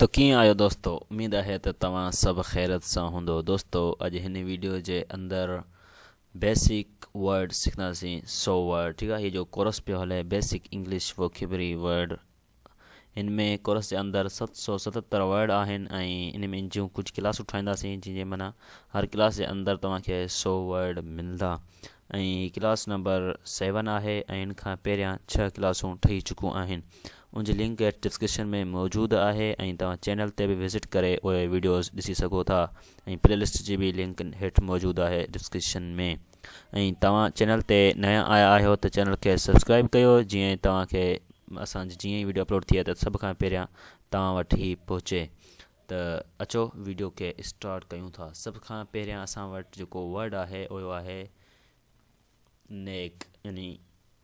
तो कीअं आहियो दोस्तो। उम्मीद आहे त तव्हां सभु ख़ैरत सां हूंदो। दोस्तो अॼु हिन वीडियो जे अंदरि बेसिक वर्ड सिखंदासीं 100 वर्ड। ठीकु आहे, हीअ जो कोर्स पियो हले बेसिक इंग्लिश वोकेबरी वर्ड, हिन में कोर्स जे अंदरि 777 वर्ड आहिनि ऐं इन में जूं कुझु क्लासूं ठाहींदासीं जंहिंजे माना हर क्लास जे अंदरि तव्हांखे 100 वर्ड मिलंदा। ऐं क्लास नंबर 7 आहे ऐं इन खां पहिरियां 6 क्लासूं ठही चुकियूं आहिनि। उनजी लिंक डिस्क्रिप्शन में मौजूदु आहे ऐं तव्हां चैनल ते बि विज़िट करे उहे वीडियोज़ ॾिसी सघो था ऐं प्लेलिस्ट जी बि लिंक हेठि मौजूदु आहे डिस्क्रिप्शन में। ऐं तव्हां चैनल ते नया आया आहियो त चैनल खे सब्सक्राइब कयो, जीअं तव्हांखे असांजी जीअं ई वीडियो अपलोड थिए त सभ खां पहिरियां तव्हां वटि ई पहुचे। त अचो वीडियो खे स्टार्ट कयूं था। सभ खां पहिरियां असां वटि जेको वर्ड आहे उहो आहे नेक, यानी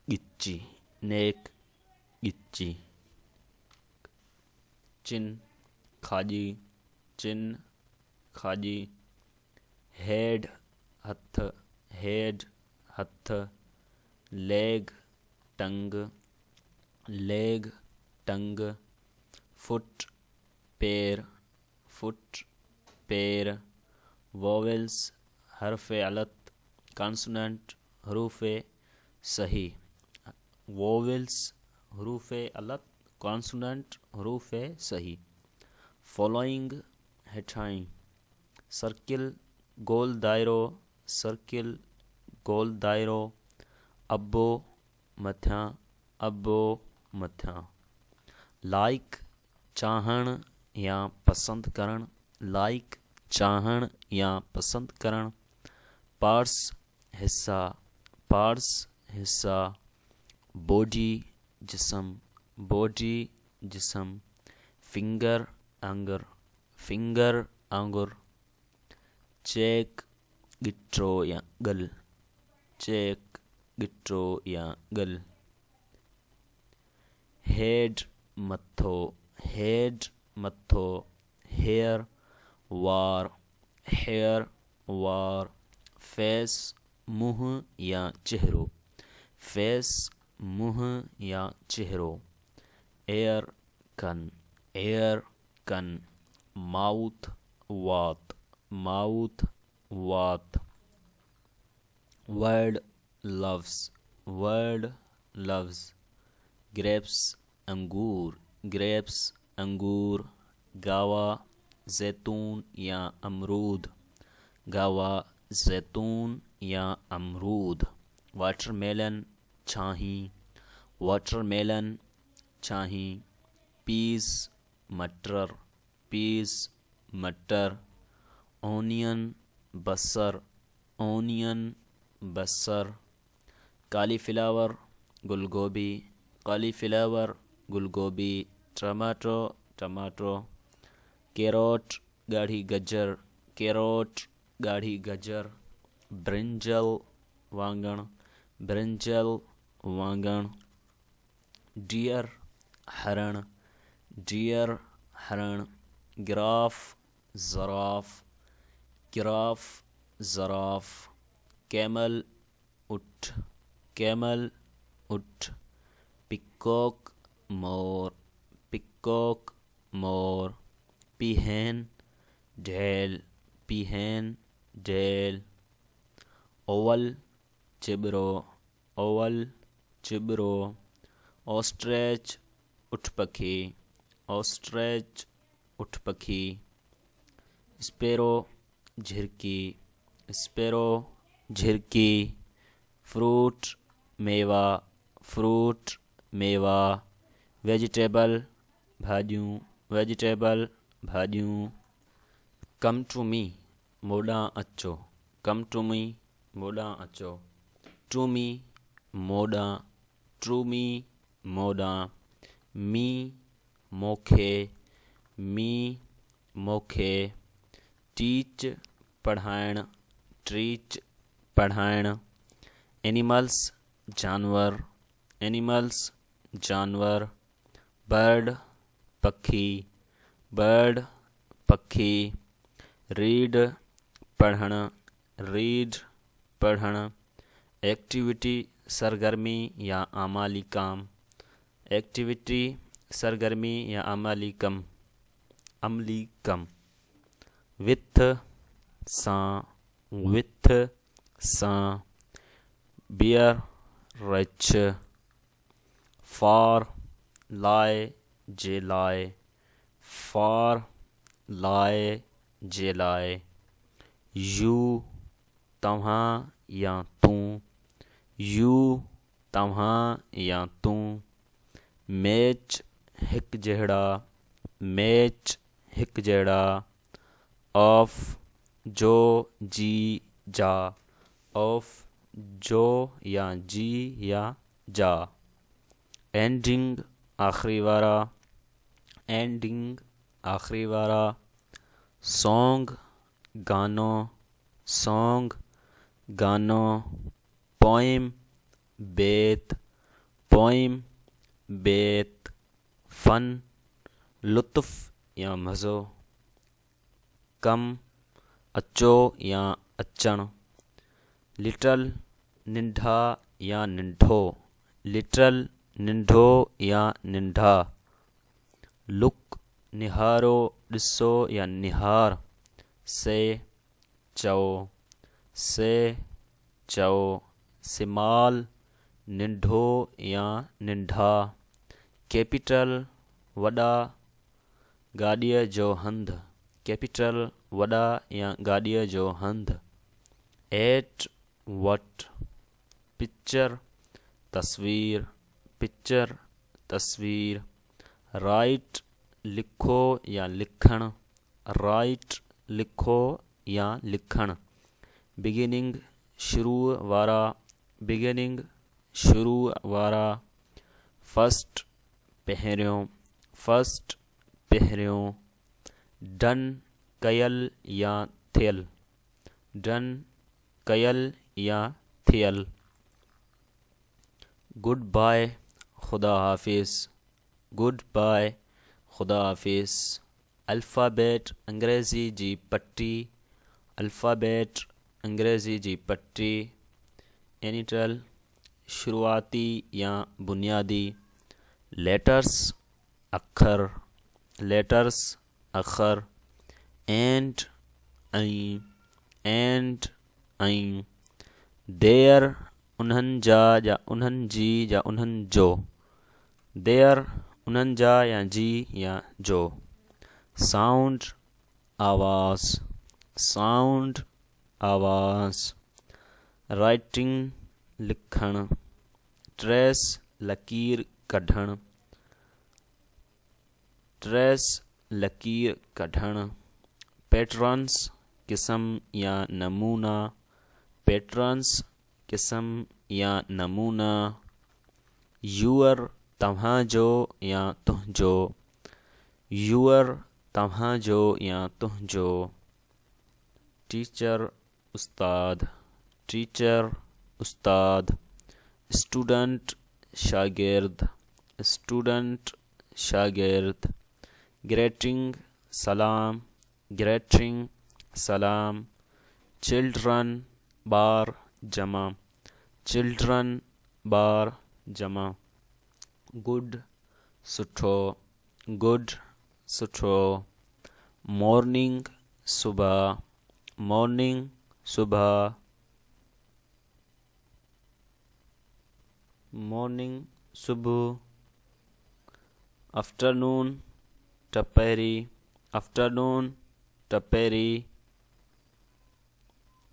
ॻिची। नेक, ॻिची। चिन, खाॼी, चिन, खाॼी। हेड, हथ, हेड, हथ। लेग, टंग, लेग, टंग। फुट, पैर, फुट, पैर। वोवेल्स, हरफ़ अलत, कॉन्सोनेंट, हरूफ़ सही। वोवेल्स, हरूफ़ अलत, कॉन्सोनेंट, हरूफ़ सही। फॉलोइंग, हेठाई। सर्किल, गोल दायरो, सर्किल, गोल दायरो। अबो, मथियां, अबो, मथियां। लाइक, चाहण या पसंद करण, लाइक, चाहण या पसंद करण। पार्ट्स, हिस्सा, पार्ट्स, हिस्सा। बॉडी, जिस्म, बॉडी, जिस्म। फिंगर, आंगुर, फिंगर, आंगुर। चेक, गिट्रो या गल, चेक, गिट्रो या गल। हेड, मथो, हेड, मथो। हेयर, वार, हेयर, वार। फेस, मुंहुं या चेहरो, फेस, मुंहुं या चेहरो। एयर, कन, एयर, कन। माउथ, वात, माउथ, वात। वर्ड, लव्स, वर्ड, लव्स। ग्रेप्स, अंगूर, ग्रेप्स, अंगूर। गावा, जैतून या अमरूद, गावा, जैतून या अमरूद। वाटरमेलन, छाही, वाटरमेलन, छाही। पीस, मटर, पीस, मटर। ओनियन, बसर, ओनियन, बसर। कालीफ्लावर, गुलगोभी, कालीफ्लावर, गुलगोभी। Tomato, tomato. कैरोट, गाढ़ी गजर, कैरोट, गाढ़ी गजर। ब्रिंजल, वांगण, ब्रिंजल, वांगण। डियर, हरण, डियर, हरण। गिराफ, ज़राफ, गिराफ, ज़राफ। कैमल, ऊँट, कैमल, ऊँट। पिकॉक, मोर, पिकॉक, मोर। पीहेन, ढेल, पीहेन, ढेल। Oval, चिबरो, Oval, चिबरो। ऑस्ट्रिच, उठ पखी, ऑस्ट्रिच, उठ पखी। Sparrow, झिरकी, sparrow, झिरकी। फ्रूट, मेवा, फ्रूट, मेवा। वेजिटेबल, भाॼियूं, वेजिटेबल, भाॼियूं। कम टू मी, मोॾां अचो, कम टू मी, मोॾां अचो। To me, मोॾां, to me, मोॾां। मी, मूंखे, मी, मूंखे। टीच, पढ़ाइण, टीच, पढ़ाइण। एनिमल्स, जानवर, एनिमल्स, जानवर। बर्ड, पखी, बर्ड, पखी। रीड, पढ़ण, रीड, पढ़ण। एक्टिविटी, सरगर्मी या आमाली काम, एक्टिविटी, सरगर्मी या आमाली कम। अमली कम। विथ सां, विथ सां। Beer rich. फॉर लाइ जे लाइ, फॉर लाइ जे लाइ। यू तव्हां या तूं, यू तव्हां या तूं। मैच हिक जहिड़ा, मैच हिक जहिड़ा। ऑफ जो जी जा, ऑफ जो या जी या जा। एंडिंग आखिरी वारा, एंडिंग आखिरी वारा। सॉन्ग गानो, सॉन्ग गानो। पोइम बेत, पोइम बेत। फन लुत्फ़ या मज़ो। कम अचो या अचण। लिटल निंढा या निंढो, लिटल निंढो या निंढा। लुक निहारो, ॾिसो या निहार। से चओ, से चओ। सिमाल निंढो या निंढा। कैपिटल वॾा, गाॾीअ जो हंधु, कैपिटल वॾा या गाॾीअ जो हंधु। एट वट पिक्चर तस्वीर, पिक्चर तस्वीर। राइट लिखो या लिखण, राइट लिखो या लिखण। बिगिनिंग शुरू वारा, बिगिनिंग शुरू वारा। फर्स्ट पहिरियों, फर्स्ट पहिरियों। डन कयल या थियल, डन कयल या थियल। गुड बाय खुदा हाफिज़, गुड बाय खुदा हाफिज़। अल्फ़ाबेट अंग्रेज़ी जी पट्टी, अल्फ़ाबेट अंग्रेज़ी जी पट्टी। एनिटल शुरूआती या बुनियादी। लेटर्स अखर, लेटर्स अखर। एंड ऐं, एंड ऐं। देयर उन्हनि जा या उन्हनि जी या उन्हनि जो। देयर उन्हनि जा या जी या जो। साउंड आवाज़, साउंड आवाज़। राइटिंग लिखण। ट्रेस लकीर कढण, ट्रेस लकीर कढण। पैटर्न्स क़िस्म या नमूना, पैटर्न्स क़िस्म या नमूना। यूअर तव्हांजो या तुंहिंजो, यूअर तव्हांजो या तुंहिंजो। टीचर उस्ताद, टीचर उस्ताद। स्टूडेंट शागिर्द, स्टूडेंट शागिर्द। ग्रेटिंग सलाम, ग्रेटिंग सलाम। चिल्ड्रन ॿार जमा, चिल्ड्रन ॿार जमा। गुड सुठो, गुड सुठो। मॉर्निंग सुबह, मॉर्निंग सुबह। मॉर्निंग सुबह। आफ्टरनून टपहरी, आफ्टरनून टपहरी।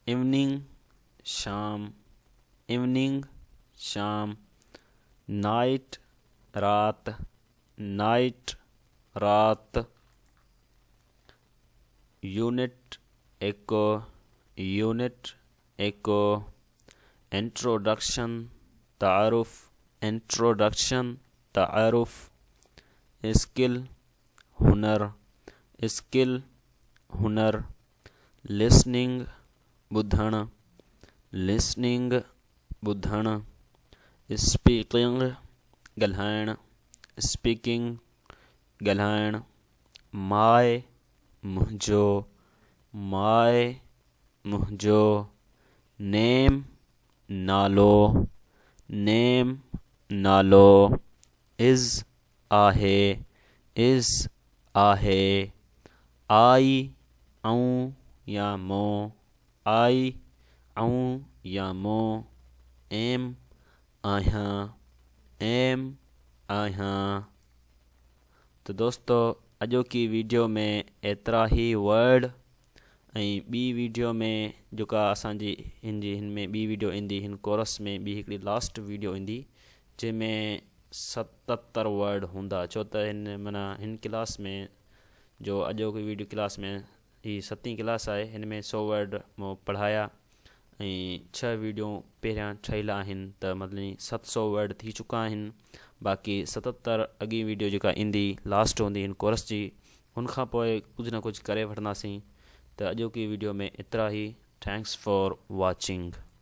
इवनिंग शाम, इवनिंग शाम। नाइट रात, नाइट रात। यूनिट एको, यूनिट एको। इंट्रोडक्शन तारुफ, इंट्रोडक्शन तारुफ। स्किल हुनर, स्किल हुनर। लिसनिंग ॿुधण, लिसनिंग ॿुधण। स्पीकिंग ॻाल्हाइण, स्पीकिंग ॻाल्हाइण। माय मुंहिंजो, माय मुंहिंजो। नेम नालो, नेम नालो। इज़ आहे, इज़ आहे। आई आऊं या मो, आई आऊं या मो, एम आहियां, एम आहियां। तो दोस्तों अॼोकी वीडियो में एतिरा ई वर्ड ऐं ॿी वीडियो में जेका असांजी हिन में ॿी वीडियो ईंदी, हिन कोरस में ॿी हिकिड़ी लास्ट वीडियो ईंदी जंहिंमें 77 वर्ड हूंदा। छो त हिन क्लास में जो अॼोकी वीडियो क्लास में ही 7वीं क्लास आहे, हिन में 100 वर्ड मूं पढ़ाया ऐं 6 वीडियो पहिरियां ठहियल आहिनि, त मतिलबु 700 वर्ड थी चुका आहिनि। बाक़ी 77 अॻी वीडियो जेका ईंदी लास्ट हूंदी हिन कोर्स जी, हुनखां पोइ कुझु न कुझु करे वठंदासीं। त अॼोकी वीडियो में एतिरा ई। Thanks for watching.